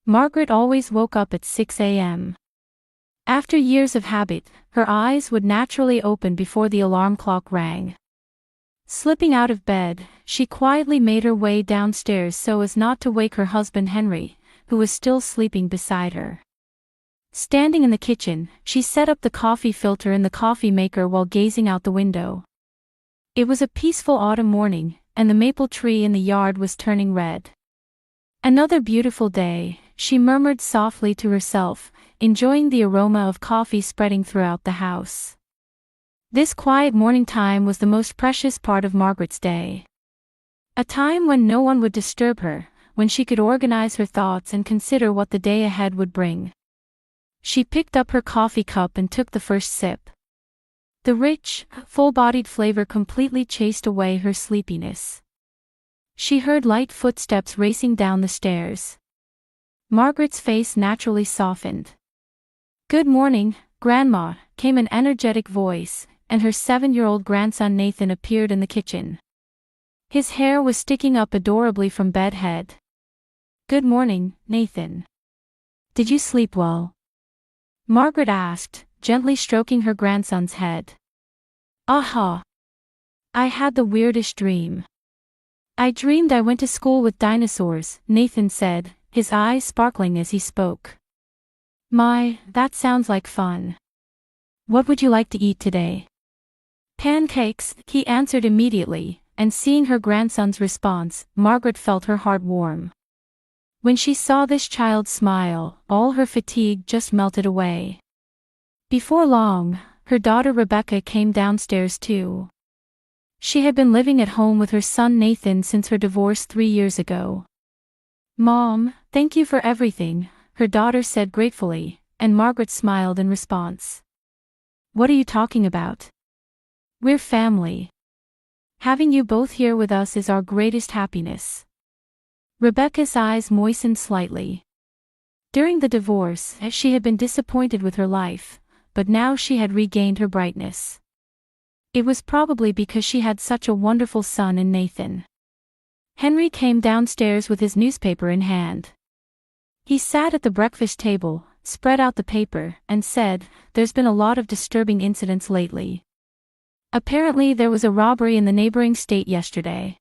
Margaret always woke up at 6 a.m. After years of habit, her eyes would naturally open before the alarm clock rang. Slipping out of bed, she quietly made her way downstairs so as not to wake her husband Henry, who was still sleeping beside her. Standing in the kitchen, she set up the coffee filter in the coffee maker while gazing out the window. It was a peaceful autumn morning, and the maple tree in the yard was turning red. "Another beautiful day," she murmured softly to herself, enjoying the aroma of coffee spreading throughout the house. This quiet morning time was the most precious part of Margaret's day. A time when no one would disturb her, when she could organize her thoughts and consider what the day ahead would bring. She picked up her coffee cup and took the first sip. The rich, full-bodied flavor completely chased away her sleepiness. She heard light footsteps racing down the stairs. Margaret's face naturally softened. "Good morning, Grandma," came an energetic voice, and her 7-year-old grandson Nathan appeared in the kitchen. His hair was sticking up adorably from bed head. "Good morning, Nathan. Did you sleep well?" Margaret asked, gently stroking her grandson's head. "Aha! I had the weirdest dream. I dreamed I went to school with dinosaurs," Nathan said, his eyes sparkling as he spoke. "My, that sounds like fun. What would you like to eat today?" "Pancakes," he answered immediately, and seeing her grandson's response, Margaret felt her heart warm. When she saw this child smile, all her fatigue just melted away. Before long, her daughter Rebecca came downstairs too. She had been living at home with her son Nathan since her divorce 3 years ago. "Mom, thank you for everything," her daughter said gratefully, and Margaret smiled in response. "What are you talking about? We're family. Having you both here with us is our greatest happiness." Rebecca's eyes moistened slightly. During the divorce, she had been disappointed with her life, but now she had regained her brightness. It was probably because she had such a wonderful son in Nathan. Henry came downstairs with his newspaper in hand. He sat at the breakfast table, spread out the paper, and said, "There's been a lot of disturbing incidents lately. Apparently there was a robbery in the neighboring state yesterday.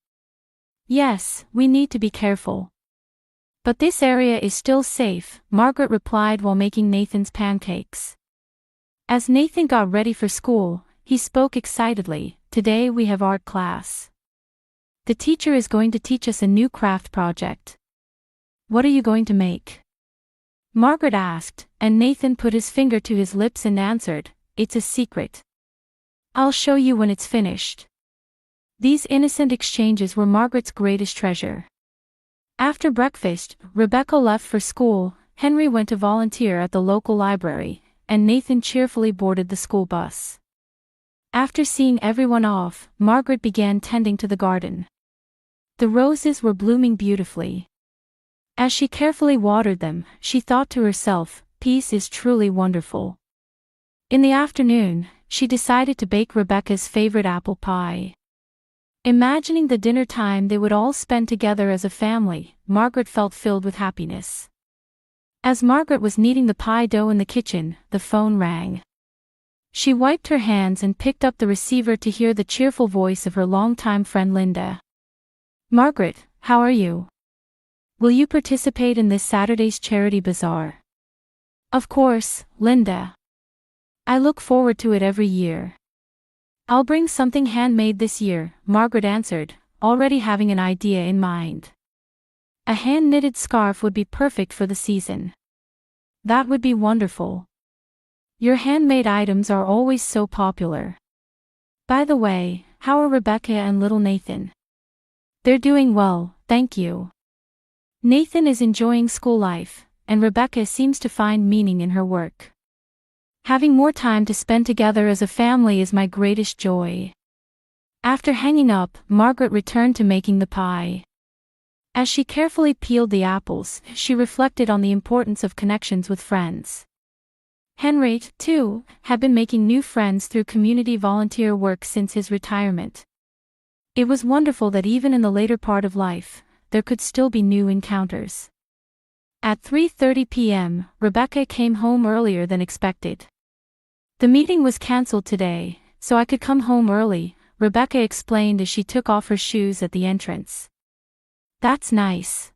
Yes, we need to be careful. But this area is still safe," Margaret replied while making Nathan's pancakes. As Nathan got ready for school, he spoke excitedly, "Today we have art class. The teacher is going to teach us a new craft project." "What are you going to make?" Margaret asked, and Nathan put his finger to his lips and answered, "It's a secret. I'll show you when it's finished." These innocent exchanges were Margaret's greatest treasure. After breakfast, Rebecca left for school, Henry went to volunteer at the local library, and Nathan cheerfully boarded the school bus. After seeing everyone off, Margaret began tending to the garden. The roses were blooming beautifully. As she carefully watered them, she thought to herself, "Peace is truly wonderful." In the afternoon, she decided to bake Rebecca's favorite apple pie. Imagining the dinner time they would all spend together as a family, Margaret felt filled with happiness. As Margaret was kneading the pie dough in the kitchen, the phone rang. She wiped her hands and picked up the receiver to hear the cheerful voice of her longtime friend Linda. "Margaret, how are you? Will you participate in this Saturday's charity bazaar?" "Of course, Linda. I look forward to it every year." "I'll bring something handmade this year," Margaret answered, already having an idea in mind. "A hand-knitted scarf would be perfect for the season." "That would be wonderful. Your handmade items are always so popular. By the way, how are Rebecca and little Nathan?" "They're doing well, thank you. Nathan is enjoying school life, and Rebecca seems to find meaning in her work. Having more time to spend together as a family is my greatest joy." After hanging up, Margaret returned to making the pie. As she carefully peeled the apples, she reflected on the importance of connections with friends. Henry, too, had been making new friends through community volunteer work since his retirement. It was wonderful that even in the later part of life, there could still be new encounters. At 3:30 p.m., Rebecca came home earlier than expected. The meeting was cancelled today, so I could come home early, Rebecca explained as she took off her shoes at the entrance. That's nice.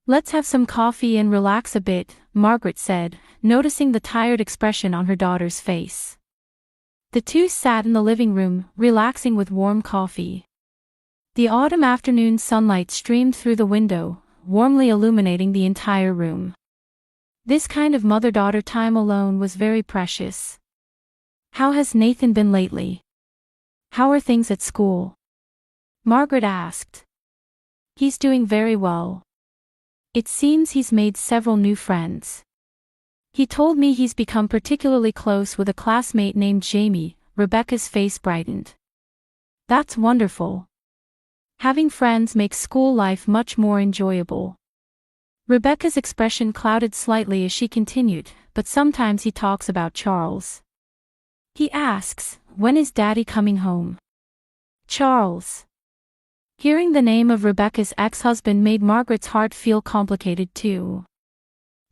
Let's have some coffee and relax a bit, Margaret said, noticing the tired expression on her daughter's face. The two sat in the living room, relaxing with warm coffee. The autumn afternoon sunlight streamed through the window, warmly illuminating the entire room. This kind of mother-daughter time alone was very precious. How has Nathan been lately? How are things at school? Margaret asked. He's doing very well. It seems he's made several new friends. He told me he's become particularly close with a classmate named Jamie. Rebecca's face brightened. That's wonderful. Having friends makes school life much more enjoyable. Rebecca's expression clouded slightly as she continued, but sometimes he talks about Charles. He asks, when is Daddy coming home? Charles. Hearing the name of Rebecca's ex-husband made Margaret's heart feel complicated too.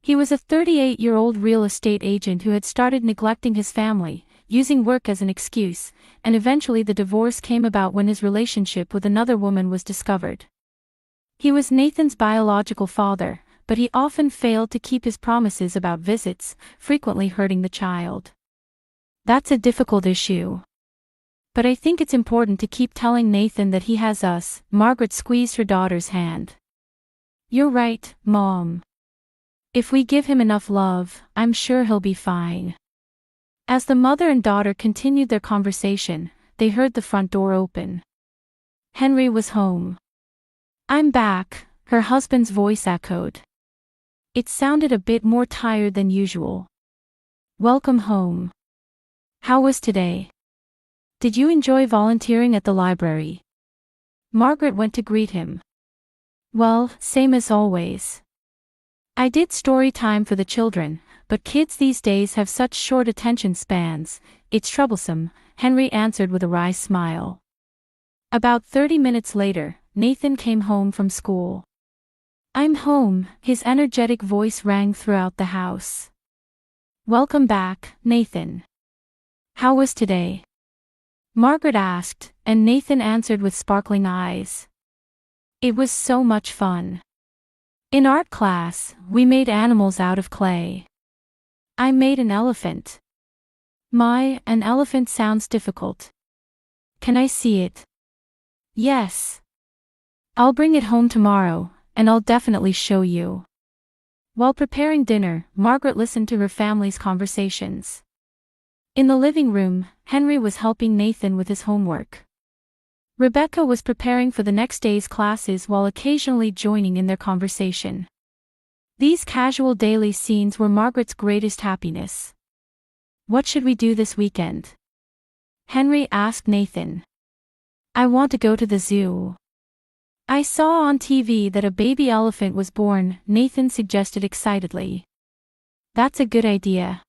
He was a 38-year-old real estate agent who had started neglecting his family, using work as an excuse, and eventually the divorce came about when his relationship with another woman was discovered. He was Nathan's biological father, but he often failed to keep his promises about visits, frequently hurting the child. That's a difficult issue. But I think it's important to keep telling Nathan that he has us. Margaret squeezed her daughter's hand. You're right, Mom. If we give him enough love, I'm sure he'll be fine. As the mother and daughter continued their conversation, they heard the front door open. Henry was home. I'm back, her husband's voice echoed. It sounded a bit more tired than usual. Welcome home. How was today? Did you enjoy volunteering at the library? Margaret went to greet him. Well, same as always. I did story time for the children, but kids these days have such short attention spans, it's troublesome, Henry answered with a wry smile. About 30 minutes later, Nathan came home from school. I'm home, his energetic voice rang throughout the house. Welcome back, Nathan. How was today? Margaret asked, and Nathan answered with sparkling eyes. It was so much fun. In art class, we made animals out of clay. I made an elephant. An elephant sounds difficult. Can I see it? Yes. I'll bring it home tomorrow, and I'll definitely show you. While preparing dinner, Margaret listened to her family's conversations. In the living room, Henry was helping Nathan with his homework. Rebecca was preparing for the next day's classes while occasionally joining in their conversation. These casual daily scenes were Margaret's greatest happiness. What should we do this weekend? Henry asked Nathan. I want to go to the zoo. I saw on TV that a baby elephant was born, Nathan suggested excitedly. That's a good idea.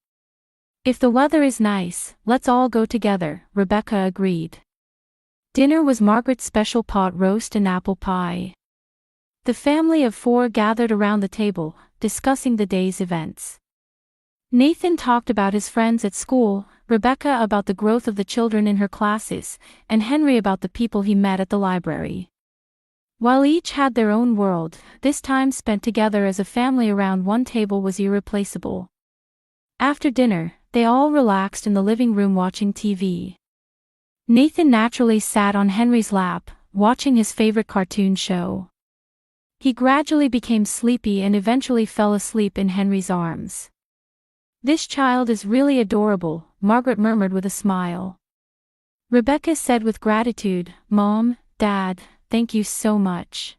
If the weather is nice, let's all go together, Rebecca agreed. Dinner was Margaret's special pot roast and apple pie. The family of 4 gathered around the table, discussing the day's events. Nathan talked about his friends at school, Rebecca about the growth of the children in her classes, and Henry about the people he met at the library. While each had their own world, this time spent together as a family around one table was irreplaceable. After dinner, they all relaxed in the living room watching TV. Nathan naturally sat on Henry's lap, watching his favorite cartoon show. He gradually became sleepy and eventually fell asleep in Henry's arms. This child is really adorable, Margaret murmured with a smile. Rebecca said with gratitude, Mom, Dad, thank you so much.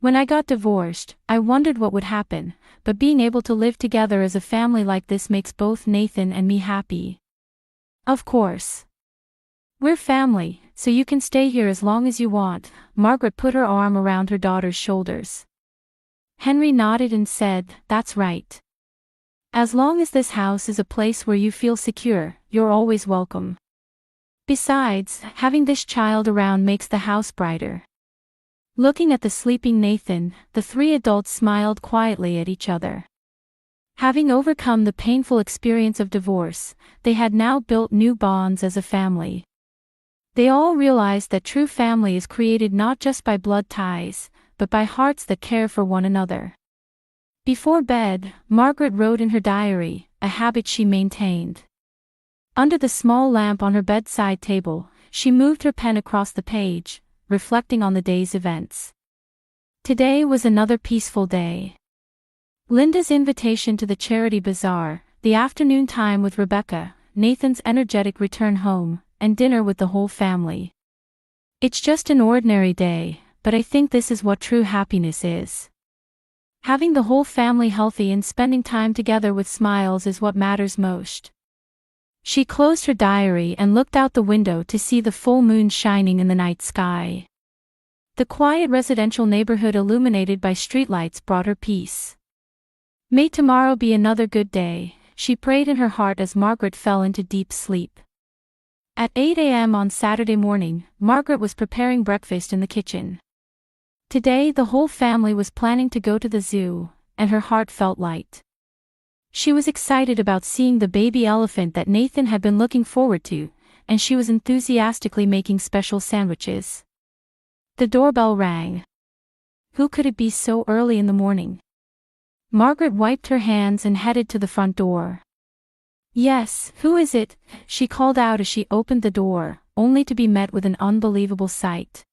When I got divorced, I wondered what would happen, but being able to live together as a family like this makes both Nathan and me happy. Of course. We're family, so you can stay here as long as you want, Margaret put her arm around her daughter's shoulders. Henry nodded and said, That's right. As long as this house is a place where you feel secure, you're always welcome. Besides, having this child around makes the house brighter. Looking at the sleeping Nathan, the three adults smiled quietly at each other. Having overcome the painful experience of divorce, they had now built new bonds as a family. They all realized that true family is created not just by blood ties, but by hearts that care for one another. Before bed, Margaret wrote in her diary, a habit she maintained. Under the small lamp on her bedside table, she moved her pen across the page, reflecting on the day's events. Today was another peaceful day. Linda's invitation to the charity bazaar, the afternoon time with Rebecca, Nathan's energetic return home, and dinner with the whole family. It's just an ordinary day, but I think this is what true happiness is. Having the whole family healthy and spending time together with smiles is what matters most. She closed her diary and looked out the window to see the full moon shining in the night sky. The quiet residential neighborhood illuminated by streetlights brought her peace. May tomorrow be another good day, she prayed in her heart as Margaret fell into deep sleep. At 8 a.m. on Saturday morning, Margaret was preparing breakfast in the kitchen. Today the whole family was planning to go to the zoo, and her heart felt light. She was excited about seeing the baby elephant that Nathan had been looking forward to, and she was enthusiastically making special sandwiches. The doorbell rang. Who could it be so early in the morning? Margaret wiped her hands and headed to the front door. Yes, who is it? She called out as she opened the door, only to be met with an unbelievable sight.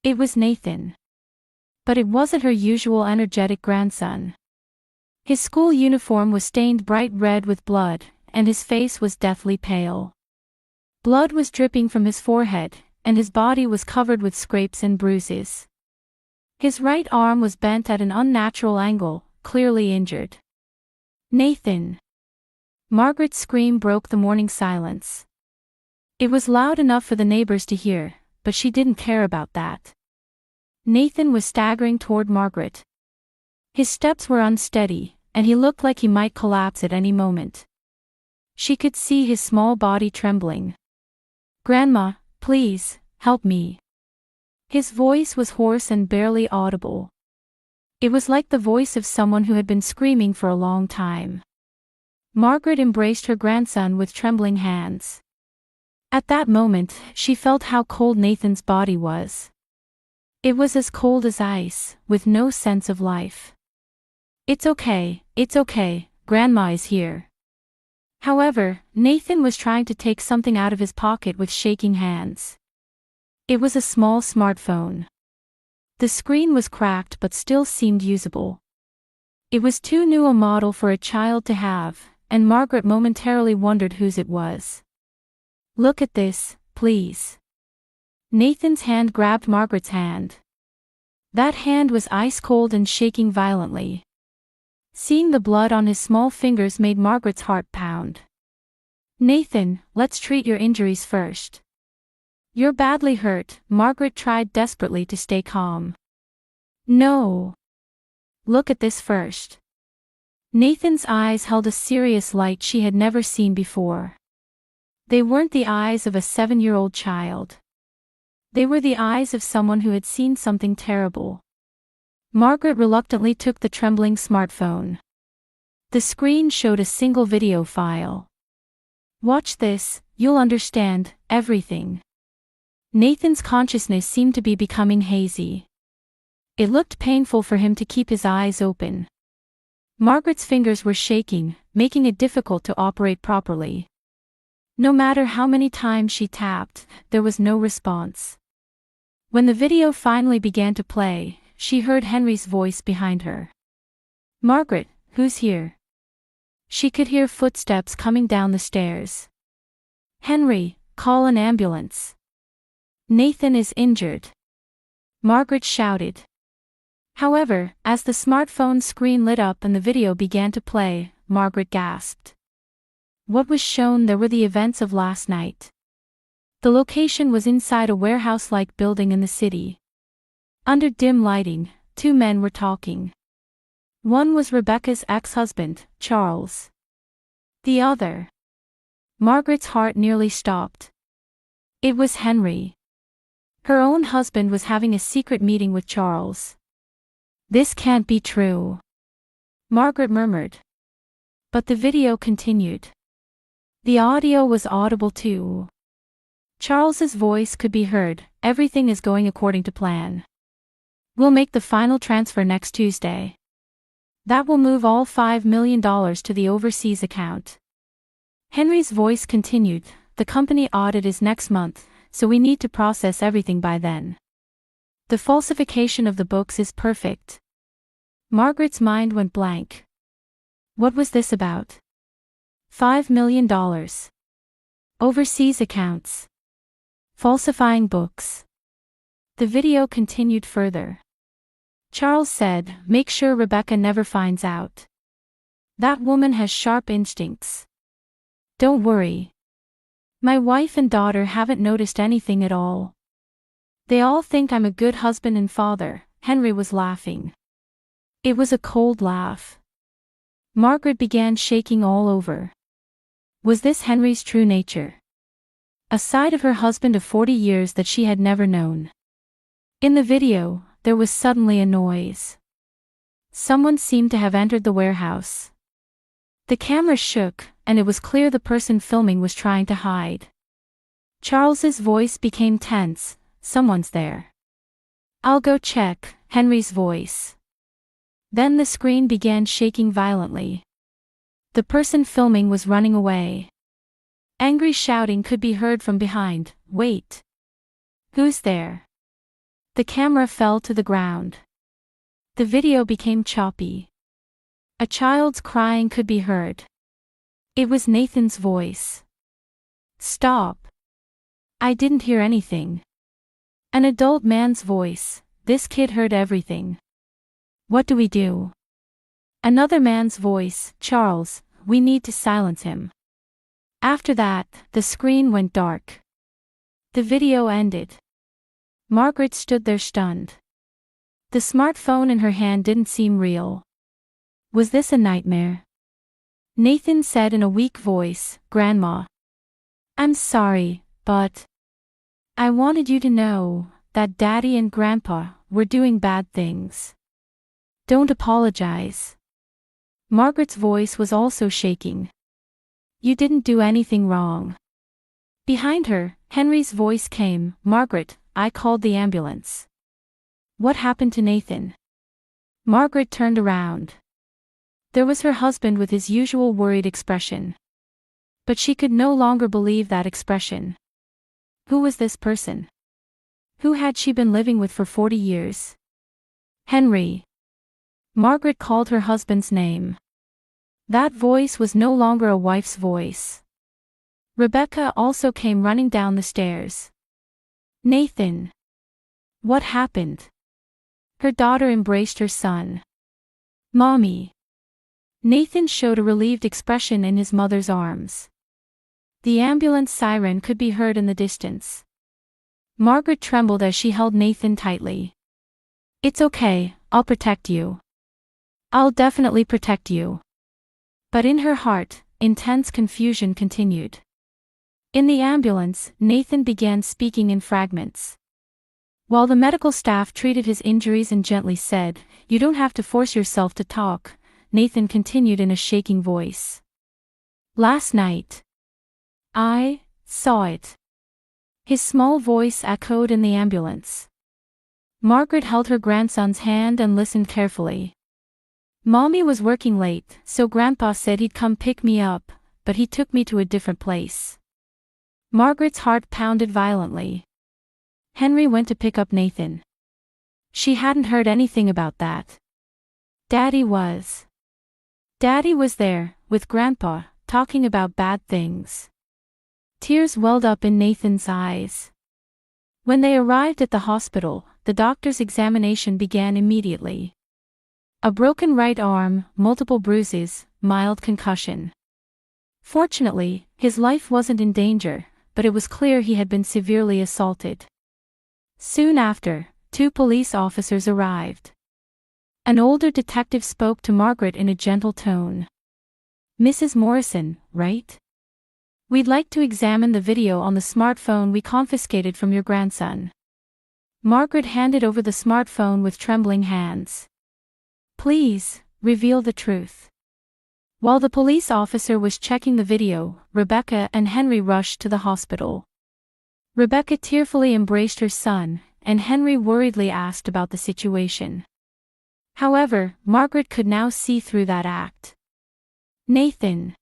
It was Nathan. But it wasn't her usual energetic grandson. His school uniform was stained bright red with blood, and his face was deathly pale. Blood was dripping from his forehead, and his body was covered with scrapes and bruises. His right arm was bent at an unnatural angle, clearly injured. Nathan! Margaret's scream broke the morning silence. It was loud enough for the neighbors to hear, but she didn't care about that. Nathan was staggering toward Margaret. His steps were unsteady, and he looked like he might collapse at any moment. She could see his small body trembling. "Grandma, please, help me." His voice was hoarse and barely audible. It was like the voice of someone who had been screaming for a long time. Margaret embraced her grandson with trembling hands. At that moment, she felt how cold Nathan's body was. It was as cold as ice, with no sense of life. It's okay, Grandma is here." However, Nathan was trying to take something out of his pocket with shaking hands. It was a small smartphone. The screen was cracked but still seemed usable. It was too new a model for a child to have, and Margaret momentarily wondered whose it was. "Look at this, please." Nathan's hand grabbed Margaret's hand. That hand was ice-cold and shaking violently. Seeing the blood on his small fingers made Margaret's heart pound. "Nathan, let's treat your injuries first." "You're badly hurt," Margaret tried desperately to stay calm. "No. Look at this first." Nathan's eyes held a serious light she had never seen before. They weren't the eyes of a 7-year-old child. They were the eyes of someone who had seen something terrible. Margaret reluctantly took the trembling smartphone. The screen showed a single video file. "Watch this, you'll understand everything." Nathan's consciousness seemed to be becoming hazy. It looked painful for him to keep his eyes open. Margaret's fingers were shaking, making it difficult to operate properly. No matter how many times she tapped, there was no response. When the video finally began to play, she heard Henry's voice behind her. "Margaret, who's here?" She could hear footsteps coming down the stairs. "Henry, call an ambulance. Nathan is injured," Margaret shouted. However, as the smartphone screen lit up and the video began to play, Margaret gasped. What was shown there were the events of last night. The location was inside a warehouse-like building in the city. Under dim lighting, two men were talking. One was Rebecca's ex-husband, Charles. The other. Margaret's heart nearly stopped. It was Henry. Her own husband was having a secret meeting with Charles. This can't be true, Margaret murmured. But the video continued. The audio was audible too. Charles's voice could be heard. Everything is going according to plan. We'll make the final transfer next Tuesday. That will move all $5 million to the overseas account. Henry's voice continued. The company audit is next month, so we need to process everything by then. The falsification of the books is perfect. Margaret's mind went blank. What was this about? $5 million. Overseas accounts. Falsifying books. The video continued further. Charles said, "Make sure Rebecca never finds out. That woman has sharp instincts. Don't worry. My wife and daughter haven't noticed anything at all. They all think I'm a good husband and father." Henry was laughing. It was a cold laugh. Margaret began shaking all over. Was this Henry's true nature? A side of her husband of 40 years that she had never known. In the video, there was suddenly a noise. Someone seemed to have entered the warehouse. The camera shook, and it was clear the person filming was trying to hide. Charles's voice became tense. Someone's there. I'll go check, Henry's voice. Then the screen began shaking violently. The person filming was running away. Angry shouting could be heard from behind. Wait. Who's there? The camera fell to the ground. The video became choppy. A child's crying could be heard. It was Nathan's voice. Stop. I didn't hear anything. An adult man's voice. This kid heard everything. What do we do? Another man's voice. Charles, we need to silence him. After that, the screen went dark. The video ended. Margaret stood there stunned. The smartphone in her hand didn't seem real. Was this a nightmare? Nathan said in a weak voice, "Grandma. I'm sorry, but I wanted you to know that Daddy and Grandpa were doing bad things. Don't apologize." Margaret's voice was also shaking. You didn't do anything wrong. Behind her, Henry's voice came, "Margaret, I called the ambulance." What happened to Nathan? Margaret turned around. There was her husband with his usual worried expression. But she could no longer believe that expression. Who was this person? Who had she been living with for 40 years? Henry. Margaret called her husband's name. That voice was no longer a wife's voice. Rebecca also came running down the stairs. Nathan. What happened? Her daughter embraced her son. Mommy. Nathan showed a relieved expression in his mother's arms. The ambulance siren could be heard in the distance. Margaret trembled as she held Nathan tightly. It's okay, I'll protect you. I'll definitely protect you. But in her heart, intense confusion continued. In the ambulance, Nathan began speaking in fragments. While the medical staff treated his injuries and gently said, "You don't have to force yourself to talk," Nathan continued in a shaking voice. Last night. I saw it. His small voice echoed in the ambulance. Margaret held her grandson's hand and listened carefully. Mommy was working late, so Grandpa said he'd come pick me up, but he took me to a different place. Margaret's heart pounded violently. Henry went to pick up Nathan. She hadn't heard anything about that. Daddy was there, with Grandpa, talking about bad things. Tears welled up in Nathan's eyes. When they arrived at the hospital, the doctor's examination began immediately. A broken right arm, multiple bruises, mild concussion. Fortunately, his life wasn't in danger, but it was clear he had been severely assaulted. Soon after, 2 police officers arrived. An older detective spoke to Margaret in a gentle tone. Mrs. Morrison, right? We'd like to examine the video on the smartphone we confiscated from your grandson. Margaret handed over the smartphone with trembling hands. Please, reveal the truth. While the police officer was checking the video, Rebecca and Henry rushed to the hospital. Rebecca tearfully embraced her son, and Henry worriedly asked about the situation. However, Margaret could now see through that act. Nathan.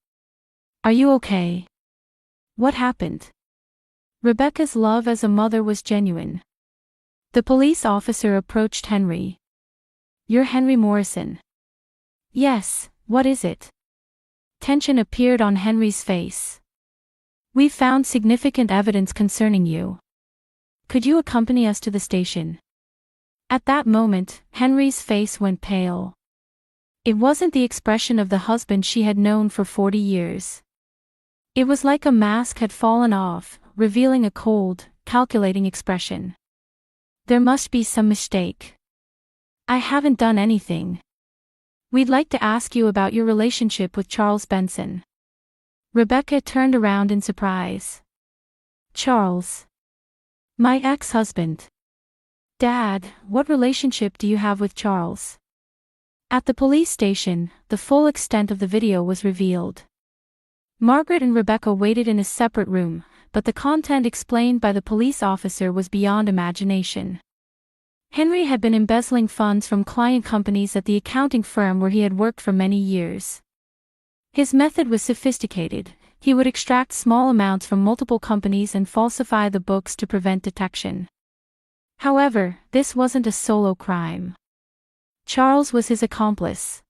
Are you okay? What happened? Rebecca's love as a mother was genuine. The police officer approached Henry. You're Henry Morrison. Yes, what is it? Tension appeared on Henry's face. We found significant evidence concerning you. Could you accompany us to the station? At that moment, Henry's face went pale. It wasn't the expression of the husband she had known for 40 years. It was like a mask had fallen off, revealing a cold, calculating expression. There must be some mistake. I haven't done anything. We'd like to ask you about your relationship with Charles Benson. Rebecca turned around in surprise. Charles. My ex-husband. Dad, what relationship do you have with Charles? At the police station, the full extent of the video was revealed. Margaret and Rebecca waited in a separate room, but the content explained by the police officer was beyond imagination. Henry had been embezzling funds from client companies at the accounting firm where he had worked for many years. His method was sophisticated. He would extract small amounts from multiple companies and falsify the books to prevent detection. However, this wasn't a solo crime. Charles was his accomplice.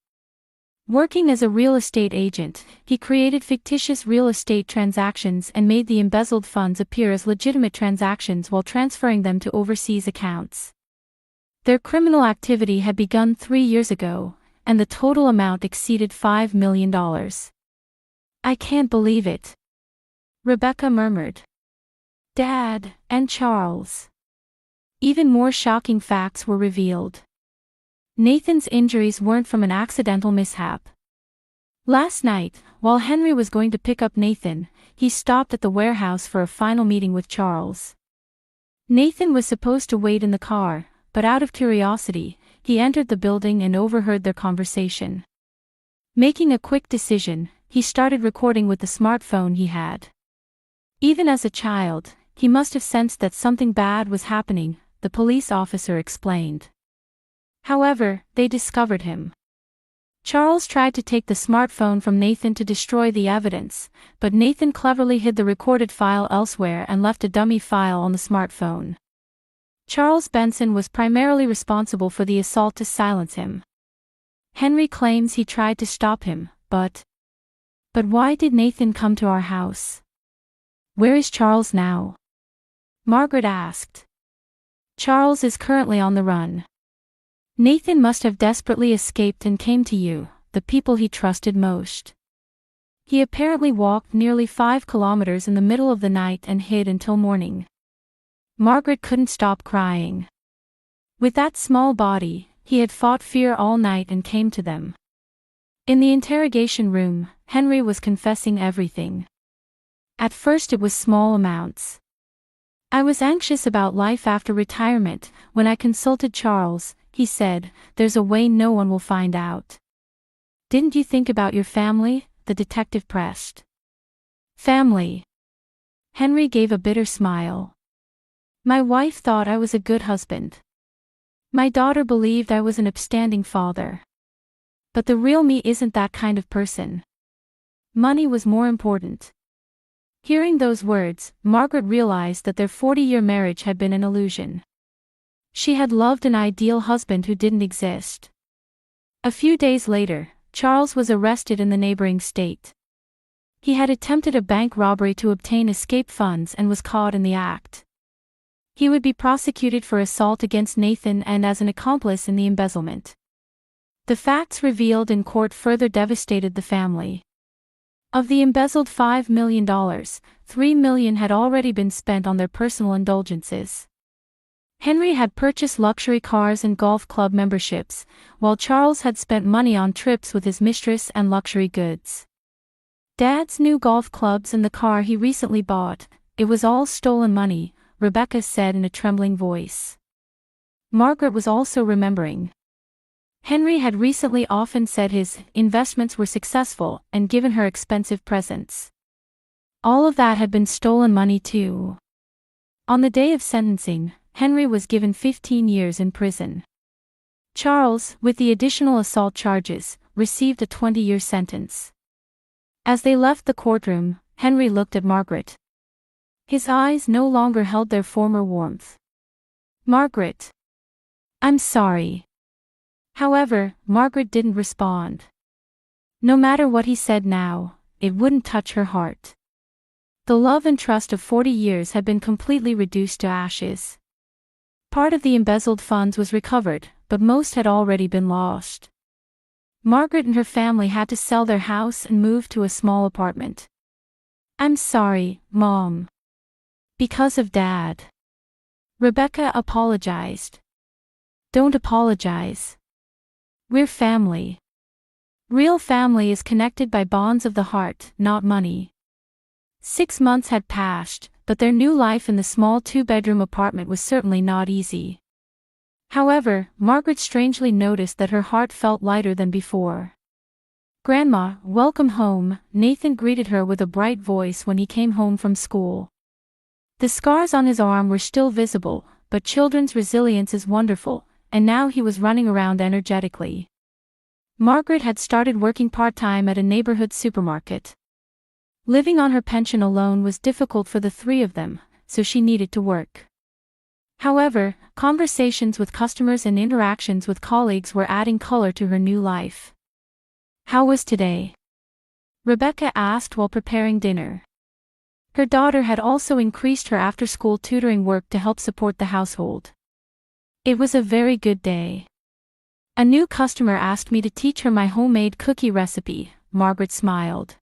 Working as a real estate agent, he created fictitious real estate transactions and made the embezzled funds appear as legitimate transactions while transferring them to overseas accounts. Their criminal activity had begun 3 years ago, and the total amount exceeded $5 million. I can't believe it. Rebecca murmured. Dad, and Charles. Even more shocking facts were revealed. Nathan's injuries weren't from an accidental mishap. Last night, while Henry was going to pick up Nathan, he stopped at the warehouse for a final meeting with Charles. Nathan was supposed to wait in the car, but out of curiosity, he entered the building and overheard their conversation. Making a quick decision, he started recording with the smartphone he had. Even as a child, he must have sensed that something bad was happening, the police officer explained. However, they discovered him. Charles tried to take the smartphone from Nathan to destroy the evidence, but Nathan cleverly hid the recorded file elsewhere and left a dummy file on the smartphone. Charles Benson was primarily responsible for the assault to silence him. Henry claims he tried to stop him, but why did Nathan come to our house? Where is Charles now? Margaret asked. Charles is currently on the run. Nathan must have desperately escaped and came to you, the people he trusted most. He apparently walked nearly 5 kilometers in the middle of the night and hid until morning. Margaret couldn't stop crying. With that small body, he had fought fear all night and came to them. In the interrogation room, Henry was confessing everything. At first it was small amounts. I was anxious about life after retirement. When I consulted Charles, he said, there's a way no one will find out. Didn't you think about your family? The detective pressed. Family. Henry gave a bitter smile. My wife thought I was a good husband. My daughter believed I was an upstanding father. But the real me isn't that kind of person. Money was more important. Hearing those words, Margaret realized that their 40-year marriage had been an illusion. She had loved an ideal husband who didn't exist. A few days later, Charles was arrested in the neighboring state. He had attempted a bank robbery to obtain escape funds and was caught in the act. He would be prosecuted for assault against Nathan and as an accomplice in the embezzlement. The facts revealed in court further devastated the family. Of the embezzled $5 million, $3 million had already been spent on their personal indulgences. Henry had purchased luxury cars and golf club memberships, while Charles had spent money on trips with his mistress and luxury goods. Dad's new golf clubs and the car he recently bought, it was all stolen money, Rebecca said in a trembling voice. Margaret was also remembering. Henry had recently often said his investments were successful and given her expensive presents. All of that had been stolen money too. On the day of sentencing, Henry was given 15 years in prison. Charles, with the additional assault charges, received a 20-year sentence. As they left the courtroom, Henry looked at Margaret. His eyes no longer held their former warmth. "Margaret. I'm sorry." However, Margaret didn't respond. No matter what he said now, it wouldn't touch her heart. The love and trust of 40 years had been completely reduced to ashes. Part of the embezzled funds was recovered, but most had already been lost. Margaret and her family had to sell their house and move to a small apartment. "I'm sorry, Mom. Because of Dad." Rebecca apologized. "Don't apologize. We're family. Real family is connected by bonds of the heart, not money." 6 months had passed, but their new life in the small 2-bedroom apartment was certainly not easy. However, Margaret strangely noticed that her heart felt lighter than before. "Grandma, welcome home," Nathan greeted her with a bright voice when he came home from school. The scars on his arm were still visible, but children's resilience is wonderful, and now he was running around energetically. Margaret had started working part-time at a neighborhood supermarket. Living on her pension alone was difficult for the three of them, so she needed to work. However, conversations with customers and interactions with colleagues were adding color to her new life. "How was today?" Rebecca asked while preparing dinner. Her daughter had also increased her after-school tutoring work to help support the household. "It was a very good day. A new customer asked me to teach her my homemade cookie recipe," Margaret smiled.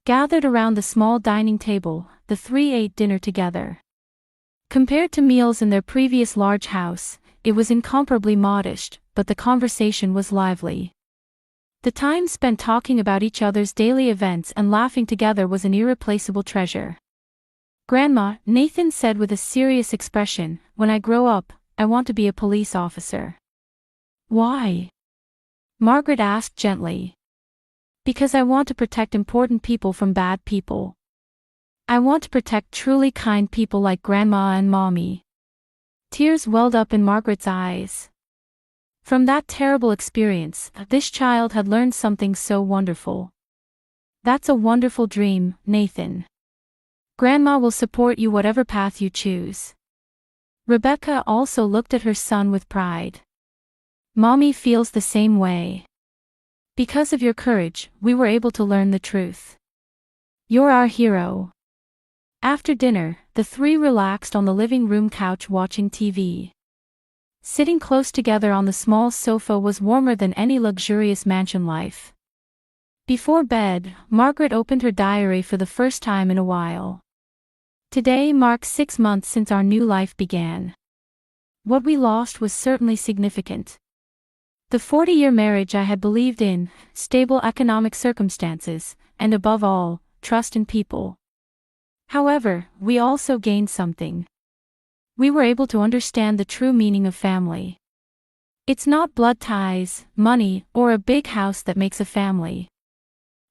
Gathered around the small dining table, the three ate dinner together. Compared to meals in their previous large house, it was incomparably modest, but the conversation was lively. The time spent talking about each other's daily events and laughing together was an irreplaceable treasure. "Grandma," Nathan said with a serious expression, "when I grow up, I want to be a police officer." "Why?" Margaret asked gently. "Because I want to protect important people from bad people. I want to protect truly kind people like Grandma and Mommy." Tears welled up in Margaret's eyes. From that terrible experience, this child had learned something so wonderful. "That's a wonderful dream, Nathan. Grandma will support you whatever path you choose." Rebecca also looked at her son with pride. "Mommy feels the same way. Because of your courage, we were able to learn the truth. You're our hero." After dinner, the three relaxed on the living room couch watching TV. Sitting close together on the small sofa was warmer than any luxurious mansion life. Before bed, Margaret opened her diary for the first time in a while. "Today marks 6 months since our new life began. What we lost was certainly significant. The 40-year marriage I had believed in, stable economic circumstances, and above all, trust in people. However, we also gained something. We were able to understand the true meaning of family. It's not blood ties, money, or a big house that makes a family.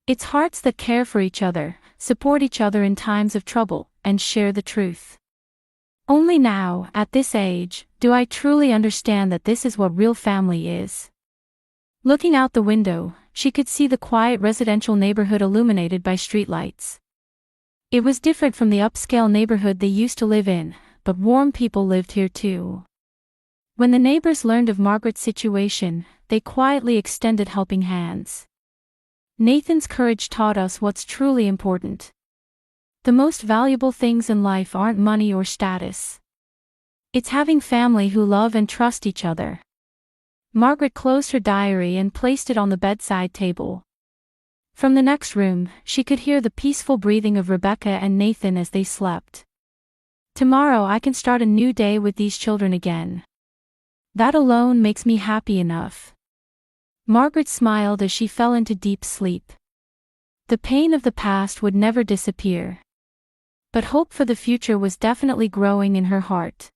It's hearts that care for each other, support each other in times of trouble, and share the truth. Only now, at this age, do I truly understand that this is what real family is." Looking out the window, she could see the quiet residential neighborhood illuminated by streetlights. It was different from the upscale neighborhood they used to live in, but warm people lived here too. When the neighbors learned of Margaret's situation, they quietly extended helping hands. Nathan's courage taught us what's truly important. The most valuable things in life aren't money or status. It's having family who love and trust each other. Margaret closed her diary and placed it on the bedside table. From the next room, she could hear the peaceful breathing of Rebecca and Nathan as they slept. "Tomorrow I can start a new day with these children again. That alone makes me happy enough." Margaret smiled as she fell into deep sleep. The pain of the past would never disappear. But hope for the future was definitely growing in her heart.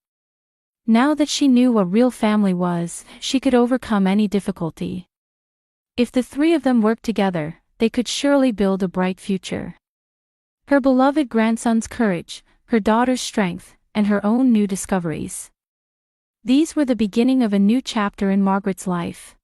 Now that she knew what real family was, she could overcome any difficulty. If the three of them worked together, they could surely build a bright future. Her beloved grandson's courage, her daughter's strength, and her own new discoveries. These were the beginning of a new chapter in Margaret's life.